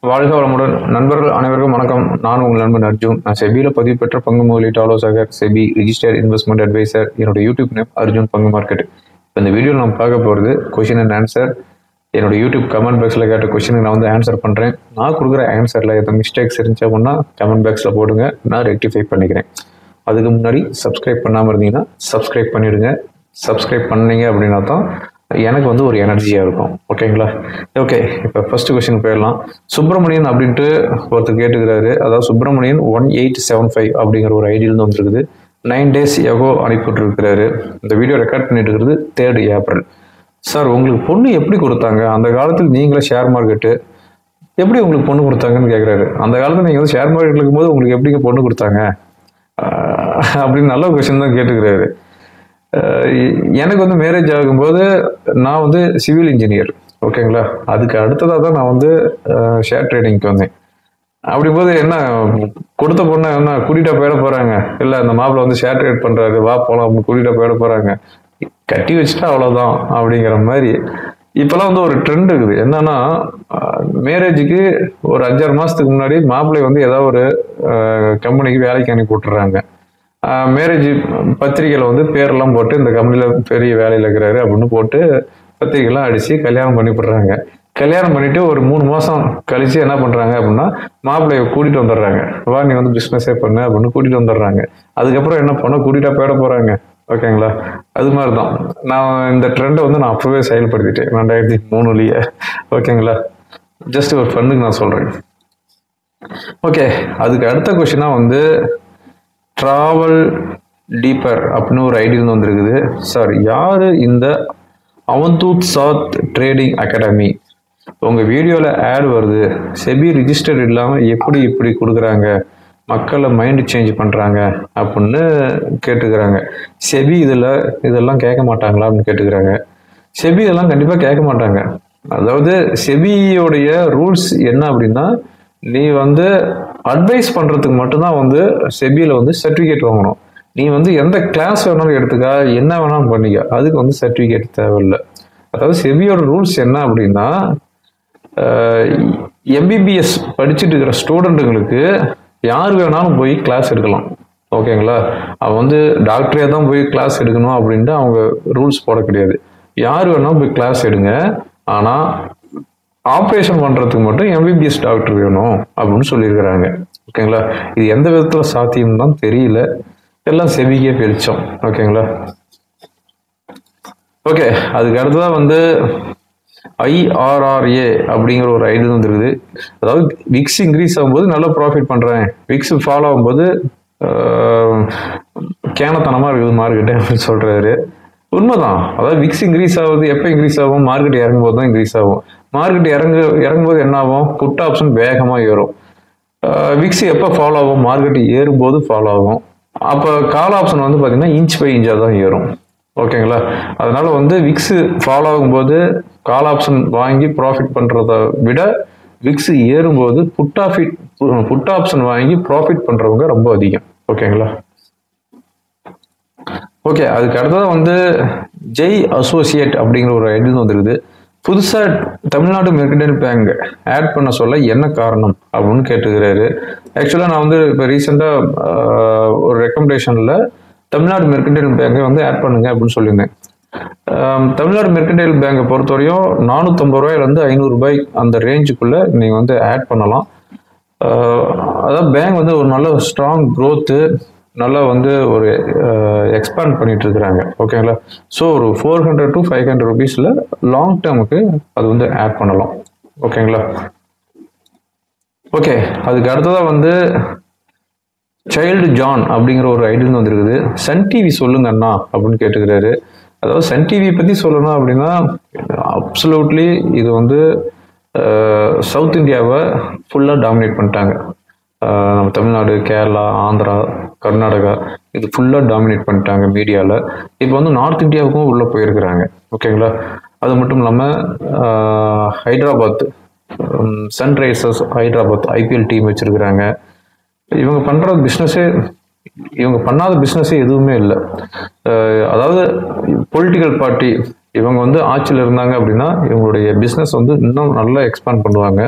வாழ்க வளமுடன் நண்பர்கள் அனைவருக்கும் வணக்கம். நான் உங்கள் நண்பன் அர்ஜுன். நான் செபியில் பதிவு பெற்ற பங்கு முதலீட்டு ஆலோசகர், செபி ரிஜிஸ்டர்ட் இன்வெஸ்ட்மெண்ட் அட்வைசர். என்னோட யூடியூப் நேம் அர்ஜுன் பங்கு மார்க்கெட். இப்போ இந்த வீடியோவில் நம்ம பார்க்க போகிறது கொஷின் அண்ட் ஆன்சர். என்னோட யூடியூப் கமெண்ட் பாக்ஸில் கேட்ட கொஷினுக்கு நான் வந்து ஆன்சர் பண்ணுறேன். நான் கொடுக்குற ஆன்சரில் எதாவது மிஸ்டேக்ஸ் இருந்துச்சு அப்படின்னா கமெண்ட் பாக்ஸில் போடுங்க, நான் ரெக்டிஃபை பண்ணிக்கிறேன். அதுக்கு முன்னாடி சப்ஸ்கிரைப் பண்ணாமல் இருந்தீங்கன்னா சப்ஸ்கிரைப் பண்ணிவிடுங்க. சப்ஸ்கிரைப் பண்ணீங்க அப்படின்னா தான் எனக்கு வந்து ஒரு எனர்ஜியாக இருக்கும். ஓகேங்களா? ஓகே, இப்போ ஃபர்ஸ்ட் கொஸ்டின் போயிடலாம். சுப்பிரமணியன் அப்படின்ட்டு ஒருத்தர் கேட்டுக்கிறாரு. அதாவது சுப்பிரமணியன் 1875 அப்படிங்கிற ஒரு ஐடியிலேருந்து வந்துருக்குது. 9 days எகோ அனுப்பிவிட்டுருக்கிறாரு. இந்த வீடியோ ரெக்கார்ட் பண்ணிட்டு இருக்கிறது 3rd April. சார், உங்களுக்கு பொண்ணு எப்படி கொடுத்தாங்க? அந்த காலத்தில் நீங்களே ஷேர் மார்க்கெட்டு எப்படி உங்களுக்கு பொண்ணு கொடுத்தாங்கன்னு கேட்குறாரு. அந்த காலத்தில் நீங்கள் வந்து ஷேர் மார்க்கெட்டில் இருக்கும்போது உங்களுக்கு எப்படிங்க பொண்ணு கொடுத்தாங்க அப்படின்னு நல்ல கொஸ்டின் தான் கேட்டுக்கிறாரு. எனக்கு வந்து மேரேஜ் ஆகும்போது நான் வந்து சிவில் இன்ஜினியர். ஓகேங்களா? அதுக்கு அடுத்ததாக தான் நான் வந்து ஷேர் ட்ரேடிங்க்கு வந்தேன். அப்படிங்கும்போது என்ன கொடுத்த பொண்ணை என்ன கூட்டிகிட்டா போயிட போகிறாங்க? இல்லை, அந்த மாப்பிள்ள வந்து ஷேர் ட்ரேட் பண்ணுறாரு, வா போகலாம் அப்படின்னு கூட்டிகிட்டா போயிட போகிறாங்க, கட்டி வச்சுட்டா அவ்வளோதான் அப்படிங்கிற மாதிரி. இப்போலாம் வந்து ஒரு ட்ரெண்ட் இருக்குது. என்னன்னா, மேரேஜுக்கு ஒரு 5-6 மாதத்துக்கு முன்னாடி மாப்பிள்ளை வந்து ஏதாவது ஒரு கம்பெனிக்கு வேலைக்கு அனுப்பி விட்டுறாங்க. மேரேஜ் பத்திரிகையில் வந்து பேரெல்லாம் போட்டு இந்த கம்பெனியில் பெரிய வேலையில் இருக்கிறாரு அப்படின்னு போட்டு பத்திரிகைலாம் அடித்து கல்யாணம் பண்ணிவிடுறாங்க. கல்யாணம் பண்ணிவிட்டு ஒரு 3 மாதம் கழித்து என்ன பண்ணுறாங்க அப்படின்னா மாப்பிள்ளையை கூட்டிகிட்டு வந்துடுறாங்க. வா, நீ வந்து பிஸ்னஸே பண்ணு அப்படின்னு கூட்டிகிட்டு வந்துடுறாங்க. அதுக்கப்புறம் என்ன பண்ண கூட்டிகிட்டா போயிட போகிறாங்க. ஓகேங்களா? அது மாதிரி தான் நான் இந்த ட்ரெண்டை வந்து நான் அப்போவே செயல்படுத்திட்டேன் 2003. ஓகேங்களா? ஜஸ்ட் ஒரு ஃபண்டுக்கு நான் சொல்கிறேன். ஓகே, அதுக்கு அடுத்த கொஸ்டினாக வந்து ட்ராவல் டீப்பர் அப்படின்னு ஒரு ஐடியிலேருந்து வந்துருக்குது. சார், யார் இந்த அவந்தூத் சாத் ட்ரேடிங் அகாடமி? உங்கள் வீடியோவில் ஆட் வருது, செபி ரிஜிஸ்டர்ட் இல்லாமல் எப்படி இப்படி கொடுக்குறாங்க, மக்களை மைண்டு சேஞ்ச் பண்ணுறாங்க அப்படின்னு கேட்டுக்கிறாங்க. செபி இதெல்லாம் கேட்க மாட்டாங்களா அப்படின்னு கேட்டுக்கிறாங்க. செபி இதெல்லாம் கண்டிப்பாக கேட்க மாட்டாங்க. அதாவது செபியோடைய ரூல்ஸ் என்ன அப்படின்னா, நீ வந்து அட்வைஸ் பண்ணுறதுக்கு மட்டும்தான் வந்து செபியில் வந்து சர்டிஃபிகேட் வாங்கணும். நீ வந்து எந்த கிளாஸ் வேணாலும் எடுத்துக்கா, என்ன வேணாலும் பண்ணிக்க, அதுக்கு வந்து சர்டிஃபிகேட் தேவையில்லை. அதாவது செபியோட ரூல்ஸ் என்ன அப்படின்னா, எம்பிபிஎஸ் படிச்சுட்டு இருக்கிற ஸ்டூடெண்ட்டுங்களுக்கு யார் வேணாலும் போய் கிளாஸ் எடுக்கலாம். ஓகேங்களா? அவன் வந்து டாக்டரே தான் போய் கிளாஸ் எடுக்கணும் அப்படின்ட்டு அவங்க ரூல்ஸ் போட கிடையாது. யார் வேணாலும் போய் கிளாஸ் எடுங்க, ஆனால் ஆப்ரேஷன் பண்ணுறதுக்கு மட்டும் எம்பிபிஎஸ் டாக்டர் வேணும் அப்படின்னு சொல்லியிருக்கிறாங்க. ஓகேங்களா? இது எந்த விதத்தில் சாத்தியம் தான் தெரியல. எல்லாம் செபிக்கே வெளிச்சம். ஓகேங்களா? ஓகே, அதுக்கு அடுத்ததான் வந்து IRRA அப்படிங்கிற ஒரு ஐடி வந்துருக்குது. அதாவது விக்ஸ் இன்க்ரீஸ் ஆகும்போது நல்லா ப்ராஃபிட் பண்ணுறேன், விக்ஸ் ஃபாலோ ஆகும்போது கேனத்தனமாக இருக்குது மார்க்கெட்டு அப்படின்னு சொல்கிறாரு. உண்மைதான். அதாவது விக்ஸ் இன்க்ரீஸ் ஆகுது. எப்போ இன்க்ரீஸ் ஆகும்? மார்க்கெட் இறங்கும்போது தான் இன்க்ரீஸ் ஆகும். மார்க்கெட் இறங்கும்போது என்ன ஆகும்? புட் ஆப்ஷன் வேகமாக ஏறும். விக்ஸ் எப்போ ஃபாலோ ஆகும்? மார்க்கெட் ஏறும்போது ஃபாலோ ஆகும். அப்போ கால் ஆப்ஷன் வந்து பார்த்தீங்கன்னா இன்ச் பை இன்ச்சாக தான் ஏறும். ஓகேங்களா? அதனால வந்து விக்ஸ் ஃபாலோ ஆகும்போது கால் ஆப்ஷன் வாங்கி ப்ராஃபிட் பண்ணுறத விட விக்ஸ் ஏறும்போது புட் ஆப்ஷன் வாங்கி ப்ராஃபிட் பண்ணுறவங்க ரொம்ப அதிகம். ஓகேங்களா? ஓகே, அதுக்கு அடுத்ததான் வந்து ஜெய் அசோசியேட் அப்படிங்கிற ஒரு ஐடி வந்துருக்குது. புதுசாக தமிழ்நாடு மெர்கன்டைல் பேங்க் ஆட் பண்ண சொல்ல என்ன காரணம் அப்படின்னு கேட்டுக்கிறாரு. ஆக்சுவலாக நான் வந்து இப்போ ரீசெண்டாக ஒரு ரெக்கமெண்டேஷனில் தமிழ்நாடு மெர்கன்டைல் பேங்கை வந்து ஆட் பண்ணுங்க அப்படின்னு சொல்லியிருந்தேன். தமிழ்நாடு மெர்கன்டைல் பேங்கை பொறுத்தவரையும் 450 ரூபாயிலேருந்து 500 ரூபாய் அந்த ரேஞ்சுக்குள்ளே நீங்கள் வந்து ஆட் பண்ணலாம். அதாவது பேங்க் வந்து ஒரு நல்ல ஸ்ட்ராங் க்ரோத்து, நல்லா வந்து ஒரு எக்ஸ்பேண்ட் பண்ணிட்டு இருக்கிறாங்க. ஓகேங்களா? ஸோ ஒரு 400 to 500 rupees லாங் டேர்முக்கு அது வந்து ஆட் பண்ணலாம். ஓகேங்களா? ஓகே, அதுக்கு அடுத்ததாக வந்து சைல்டு ஜான் அப்படிங்கிற ஒரு ஐடியில் வந்துருக்குது. சன் டிவி சொல்லுங்க அண்ணா அப்படின்னு கேட்டுக்கிறாரு. அதாவது சன் டிவி பற்றி சொல்லணும் அப்படின்னா அப்சல்யூட்லி இது வந்து சவுத் இந்தியாவை ஃபுல்லாக டாமினேட் பண்ணிட்டாங்க. நம்ம தமிழ்நாடு, கேரளா, ஆந்திரா, கர்நாடகா இது ஃபுல்லாக டாமினேட் பண்ணிட்டாங்க மீடியாவில். இப்போ வந்து நார்த் இந்தியாவுக்கும் உள்ளே போயிருக்கிறாங்க. ஓகேங்களா? அது மட்டும் இல்லாமல் Hyderabad Sunrisers Hyderabad IPL team வச்சுருக்கிறாங்க. இவங்க பண்ணுற பிஸ்னஸே, இவங்க பண்ணாத பிஸ்னஸே எதுவுமே இல்லை. அதாவது பொலிட்டிக்கல் பார்ட்டி இவங்க வந்து ஆட்சியில் இருந்தாங்க அப்படின்னா இவங்களுடைய பிஸ்னஸ் வந்து இன்னும் நல்லா எக்ஸ்பேண்ட் பண்ணுவாங்க.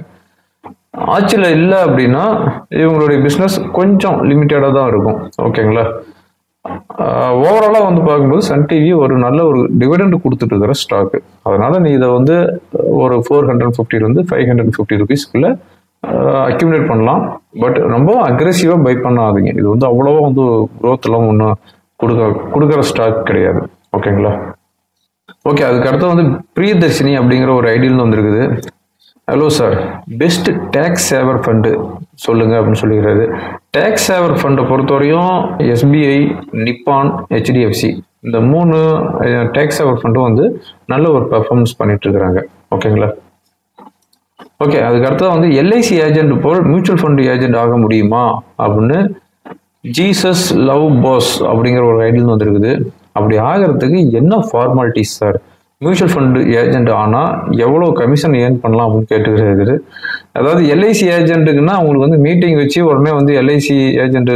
ஆட்சியில் இல்லை அப்படின்னா இவங்களுடைய பிஸ்னஸ் கொஞ்சம் லிமிட்டடாக தான் இருக்கும். ஓகேங்களா? ஓவராலாக வந்து பார்க்கும்போது சன் டிவி ஒரு நல்ல ஒரு டிவிடெண்ட் கொடுத்துட்டு இருக்கிற ஸ்டாக்கு. அதனால நீ இதை வந்து ஒரு 450 550 ருபீஸ்க்குள்ள அக்யூமுலேட் பண்ணலாம். பட் ரொம்ப அக்ரெசிவாக பை பண்ணாதீங்க. இது வந்து அவ்வளோவா வந்து க்ரோத் எல்லாம் ஒன்றும் கொடுக்குற ஸ்டாக் கிடையாது. ஓகேங்களா? ஓகே, அதுக்கு அடுத்து வந்து பிரியதர்ஷினி அப்படிங்கிற ஒரு ஐடியில் வந்துருக்குது. Hello sir, best tax saver fund சொல்லுங்க அப்படின்னு சொல்லிக்கிறாரு. டேக்ஸ் சேவர் ஃபண்டை பொறுத்தவரையும் எஸ்பிஐ, நிப்பான், ஹெச்டிஎஃப்சி இந்த 3 டேக்ஸ் சேவர் ஃபண்டும் வந்து நல்ல ஒரு பெர்ஃபார்மன்ஸ் பண்ணிட்டு இருக்கிறாங்க. ஓகேங்களா? ஓகே, அதுக்கு அடுத்தது வந்து எல்ஐசி ஏஜென்ட் போல் மியூச்சுவல் ஃபண்ட் ஏஜென்ட் ஆக முடியுமா அப்படின்னு ஜீசஸ் லவ் பாஸ் அப்படிங்கிற ஒரு ஐடியில் வந்துருக்குது. அப்படி ஆகிறதுக்கு என்ன formalities sir? Mutual fund agent ஆனால் எவ்வளோ கமிஷன் ஏர்ன் பண்ணலாம் அப்படின்னு கேட்டுக்கிறாரு. அதாவது எல்ஐசி ஏஜென்ட்டுக்குன்னா அவங்களுக்கு வந்து மீட்டிங் வச்சு உடனே வந்து எல்ஐசி ஏஜென்ட்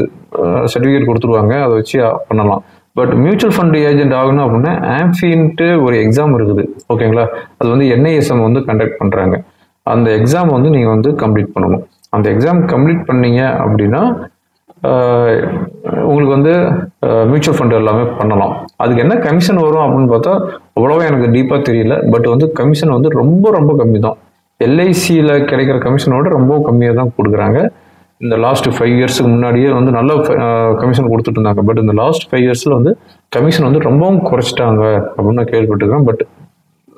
சர்டிஃபிகேட் கொடுத்துருவாங்க, அதை வச்சு பண்ணலாம். பட் மியூச்சுவல் ஃபண்ட் ஏஜென்ட் ஆகணும் அப்படின்னா ஆம்ஃபின்ட்டு ஒரு எக்ஸாம் இருக்குது. ஓகேங்களா? அது வந்து என்ஐஎஸ்எம் வந்து கண்டக்ட் பண்ணுறாங்க. அந்த எக்ஸாம் வந்து நீங்கள் வந்து கம்ப்ளீட் பண்ணணும். அந்த எக்ஸாம் கம்ப்ளீட் பண்ணீங்க அப்படின்னா உங்களுக்கு வந்து மியூச்சுவல் ஃபண்ட் எல்லாமே பண்ணலாம். அதுக்கு என்ன கமிஷன் வரும் அப்படின்னு பார்த்தா அவ்வளோவா எனக்கு டீப்பாக தெரியல. பட் வந்து கமிஷன் வந்து ரொம்ப ரொம்ப கம்மி தான். எல்ஐசியில் கிடைக்கிற கமிஷனோட ரொம்ப கம்மியாக தான் கொடுக்குறாங்க. இந்த லாஸ்ட் 5 இயர்ஸுக்கு முன்னாடியே வந்து நல்ல கமிஷன் கொடுத்துட்டு இருந்தாங்க. பட் இந்த லாஸ்ட் 5 இயர்ஸில் வந்து கமிஷன் வந்து ரொம்பவும் குறைச்சிட்டாங்க அப்படின்னு நான் கேள்விப்பட்டிருக்கேன். பட்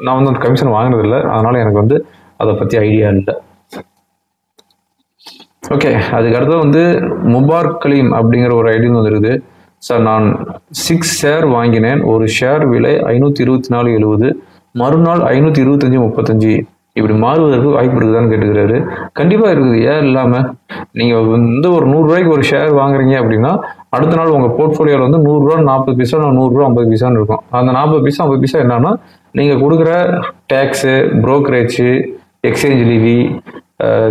நான் வந்து அந்த கமிஷன் வாங்கினதில்லை, அதனால எனக்கு வந்து அதை பற்றி ஐடியா இல்லை. ஓகே, அதுக்கு அடுத்து வந்து முபார்க் கலீம் அப்படிங்கிற ஒரு ஐடியா வந்துருக்குது. சார், நான் 6 ஷேர் வாங்கினேன். ஒரு ஷேர் விலை 524.70, மறுநாள் 525.35. இப்படி மாறுவதற்கு வாய்ப்பு இருக்குதான்னு கேட்டுக்கிறாரு. கண்டிப்பாக இருக்குது, ஏன் இல்லாமல்? நீங்கள் வந்து ஒரு 100 ரூபாய்க்கு ஒரு ஷேர் வாங்குறீங்க அப்படின்னா அடுத்த நாள் உங்கள் போர்ட்ஃபோலியோவில் வந்து 100 ரூபா 40 பைசா, 100 ரூபா 50 பைசான்னு இருக்கும். அந்த 40 பைசா 50 பைசா என்னன்னா நீங்கள் கொடுக்குற tax, brokerage, exchange Livy,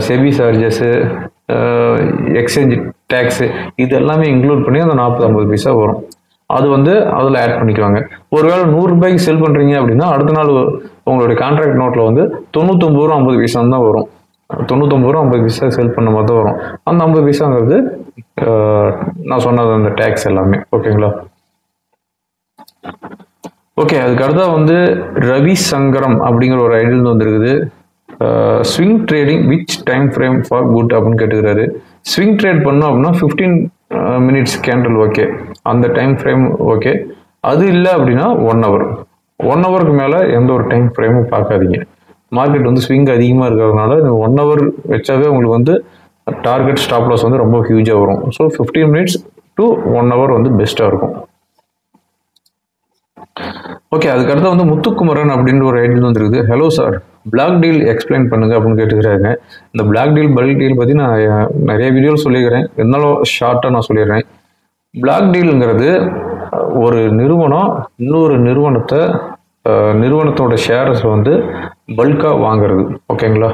SEBI charges, exchange tax, இது எல்லாமே இன்க்ளூட் பண்ணி அந்த 40-50 பைசா வரும். அது வந்து அதில் ஆட் பண்ணிக்குவாங்க. ஒருவேளை 100 ரூபாய்க்கு செல் பண்ணுறீங்க அப்படின்னா அடுத்த நாள் உங்களுடைய கான்ட்ராக்ட் நோட்டில் வந்து 99 ரூபா 50 பைசா தான் வரும். 99 ரூபா 50 பைசா செல் பண்ண மாதிரி தான் வரும். அந்த 50 பைசாங்கிறது நான் சொன்னது அந்த டேக்ஸ் எல்லாமே. ஓகேங்களா? ஓகே, அதுக்கு அடுத்தா வந்து ரவி சங்கரம் அப்படிங்கிற ஒரு ஐடியில் வந்துருக்குது. Swing trading which time frame for good அப்படின்னு கேட்டுக்கிறாரு. ஸ்விங் ட்ரேட் பண்ணோம் அப்படின்னா 15 மினிட்ஸ் கேண்டில் ஓகே, அந்த டைம் ஃப்ரேம் ஓகே. அது இல்லை அப்படின்னா 1 ஹவர். 1 ஹவருக்கு மேலே எந்த ஒரு டைம் ஃப்ரேமும் பார்க்காதீங்க. மார்க்கெட் வந்து ஸ்விங் அதிகமாக இருக்கிறதுனால 1 ஹவர் வச்சாவே உங்களுக்கு வந்து டார்கெட் ஸ்டாப் லாஸ் வந்து ரொம்ப ஹியூஜாக வரும். ஸோ 15 மினிட்ஸ் டு 1 ஹவர் வந்து பெஸ்ட்டாக இருக்கும். ஓகே, அதுக்கடுத்து வந்து முத்துக்குமரன் அப்படின்ற ஒரு ஐடியா வந்துருக்குது. Hello sir, black deal explain பண்ணுங்க அப்படின்னு கேட்டுக்கிறாங்க. இந்த பிளாக் டீல், பல்க் டீல் பற்றி நான் நிறைய வீடியோவில் சொல்லிக்கிறேன், இருந்தாலும் ஷார்ட்டாக நான் சொல்லிடுறேன். பிளாக் டீலுங்கிறது ஒரு நிறுவனம் இன்னொரு நிறுவனத்தோட ஷேர்ஸ் வந்து பல்காக வாங்குறது. ஓகேங்களா?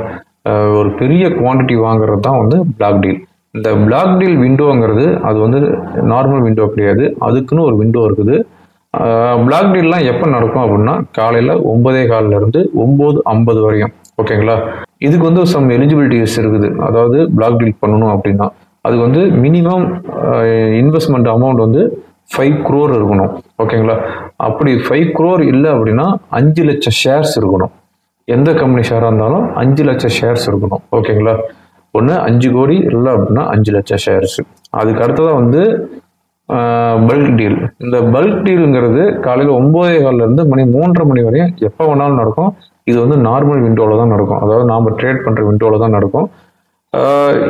ஒரு பெரிய குவான்டிட்டி வாங்குறது தான் வந்து பிளாக் டீல். இந்த பிளாக் டீல் விண்டோங்கிறது அது வந்து நார்மல் விண்டோ கிடையாது, அதுக்குன்னு ஒரு விண்டோ இருக்குது. பிளாக் டீல்லாம் எப்போ நடக்கும் அப்படின்னா காலையில் 9:15 9:50 வரையும். ஓகேங்களா? இதுக்கு வந்து சம் எலிஜிபிலிட்டிஸ் இருக்குது. அதாவது பிளாக் டீல் பண்ணணும் அப்படின்னா அதுக்கு வந்து மினிமம் இன்வெஸ்ட்மெண்ட் அமௌண்ட் வந்து 5 crore இருக்கணும். ஓகேங்களா? அப்படி 5 crore இல்லை அப்படின்னா 5 லட்சம் ஷேர்ஸ் இருக்கணும். எந்த கம்பெனி ஷேராக இருந்தாலும் 5 லட்சம் ஷேர்ஸ் இருக்கணும். ஓகேங்களா? ஒன்று 5 கோடி இல்லை அப்படின்னா 5 லட்சம் ஷேர்ஸ். அதுக்கு அடுத்ததான் வந்து பல்க் டீல். இந்த பல்க் டீலுங்கிறது காலையில் 9:15 மணி 3:30 வரையும் எப்போ வேணாலும் நடக்கும். இது வந்து நார்மல் விண்டோவில் தான் நடக்கும். அதாவது நாம் ட்ரேட் பண்ணுற விண்டோவில் தான் நடக்கும்.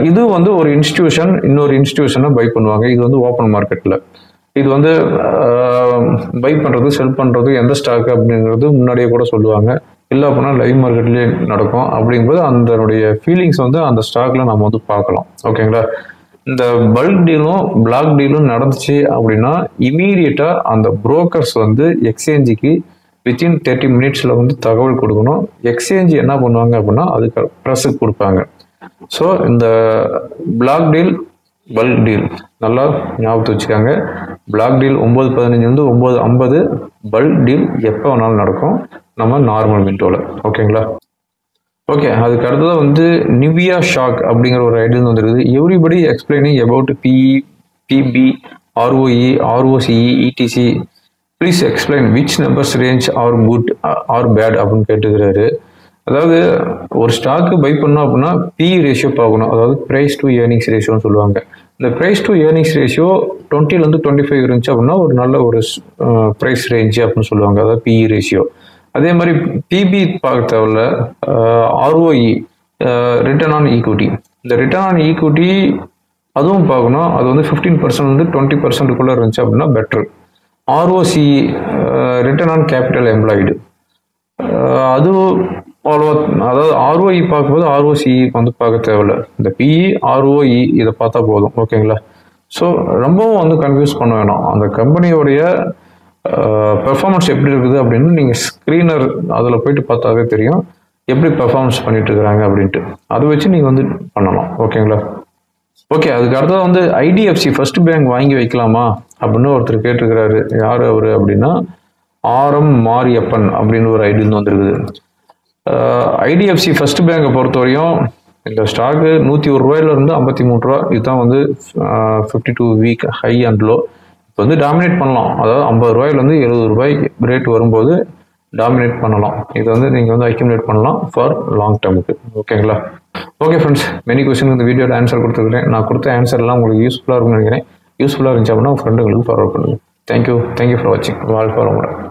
இது வந்து ஒரு இன்ஸ்டிடியூஷன் இன்னொரு இன்ஸ்டிடியூஷனை பை பண்ணுவாங்க. இது வந்து ஓப்பன் மார்க்கெட்டில். இது வந்து பை பண்ணுறது, செல் பண்ணுறது, எந்த ஸ்டாக் அப்படிங்கிறது முன்னாடியே கூட சொல்லுவாங்க. இல்லை அப்படின்னா லைவ் மார்க்கெட்லேயே நடக்கும். அப்படிங்கும்போது அதனுடைய ஃபீலிங்ஸ் வந்து அந்த ஸ்டாக்ல நம்ம வந்து பார்க்கலாம். ஓகேங்களா? இந்த பல்க் டீலும் பிளாக் டீலும் நடந்துச்சு அப்படின்னா இமீடியட்டாக அந்த புரோக்கர்ஸ் வந்து எக்ஸ்சேஞ்சுக்கு வித்தின் 30 மினிட்ஸில் வந்து தகவல் கொடுக்கணும். எக்ஸ்சேஞ்ச் என்ன பண்ணுவாங்க அப்படின்னா அதுக்கு ப்ரெஸ்ஸுக்கு கொடுப்பாங்க. ஸோ இந்த பிளாக் டீல், பல்க் டீல் நல்லா ஞாபகத்து வச்சுக்காங்க. பிளாக் டீல் 9:15 9:50, பல்க் டீல் எப்போ வேணாலும் நடக்கும் நம்ம நார்மல் விண்டோவில். ஓகேங்களா? ஓகே, அதுக்கு அடுத்ததாக வந்து நிவியா ஷாக் அப்படிங்கிற ஒரு ஐடியா வந்துருக்குது. Everybody explaining about PE, PB, ROE, ROCE, etc. Please explain which numbers range are good or bad அப்படின்னு கேட்டுக்கிறாரு. அதாவது ஒரு ஸ்டாக்கு பை பண்ணோம் அப்படின்னா பிஇ ரேஷியோ பார்க்கணும். அதாவது ப்ரைஸ் டு ஏர்னிங்ஸ் ரேஷியோன்னு சொல்லுவாங்க. இந்த ப்ரைஸ் டு ஏர்னிங்ஸ் ரேஷியோ 20லேருந்து 25 இருந்துச்சு அப்படின்னா ஒரு நல்ல ஒரு ப்ரைஸ் ரேஞ்சு அப்படின்னு சொல்லுவாங்க. அதாவது பிஇ ரேஷியோ. அதே மாதிரி பிபி பார்க்க தேவையில்ல. ROE, return on equity. இந்த ரிட்டர்ன் ஆன் ஈக்விட்டி அதுவும் பார்க்கணும். அது வந்து 15% 20%க்குள்ளே இருந்துச்சு அப்படின்னா better. ROC, return on capital employed, அது அவ்வளோ. அதாவது ஆர்ஓஇ பார்க்கும்போது ஆர்ஓசி வந்து பார்க்க தேவையில்ல. இந்த பிஇ, ஆர்ஓஇ இதை பார்த்தா போதும். ஓகேங்களா? ஸோ ரொம்பவும் வந்து கன்ஃபியூஸ் பண்ண வேணாம். அந்த கம்பெனியோடைய பெர்ஃபார்மன்ஸ் எப்படி இருக்குது அப்படின்னு நீங்கள் ஸ்க்ரீனர் அதில் போயிட்டு பார்த்தாவே தெரியும் எப்படி பெர்ஃபார்மன்ஸ் பண்ணிட்டு இருக்கிறாங்க அப்படின்ட்டு. அதை வச்சு நீங்கள் வந்து பண்ணலாம். ஓகேங்களா? ஓகே, அதுக்கு அடுத்தது வந்து ஐடிஎஃப்சி ஃபர்ஸ்ட் பேங்க் வாங்கி வைக்கலாமா அப்படின்னு ஒருத்தர் கேட்டிருக்கிறாரு. யார் அவர் அப்படின்னா ஆர்எம் மாரியப்பன் அப்படின்னு ஒரு ஐடி வந்துருக்குது. ஐடிஎஃப்சி ஃபர்ஸ்ட் பேங்கை பொறுத்தவரையும் இந்த ஸ்டாக்கு 101 ரூபாயிலிருந்து 53 ரூபா. இதுதான் வந்து 52 வீக் ஹை அண்ட் லோ. இப்போ வந்து டாமினேட் பண்ணலாம். அதாவது 50 ரூபாயிலேருந்து 70 ரூபாய் ரேட் வரும்போது டாமினேட் பண்ணலாம். இதை வந்து நீங்கள் வந்து அக்யூமுலேட் பண்ணலாம் ஃபார் லாங் டேர்முக்கு. ஓகேங்களா? ஓகே ஃப்ரெண்ட்ஸ், மெனி கொஸ்டின் இந்த வீடியோட ஆன்சர் கொடுத்துருக்கிறேன். நான் கொடுத்த ஆன்சர்லாம் உங்களுக்கு யூஸ்ஃபுல்லாக இருக்கும்னு நினைக்கிறேன். யூஸ்ஃபுல்லாக இருந்துச்சு அப்படின்னா உங்கள் ஃப்ரெண்டுங்களுக்கு ஃபார்வர்ட் பண்ணுங்கள். தேங்க்யூ ஃபார் வாட்சிங். வாழ்க்கை வளமுடன்.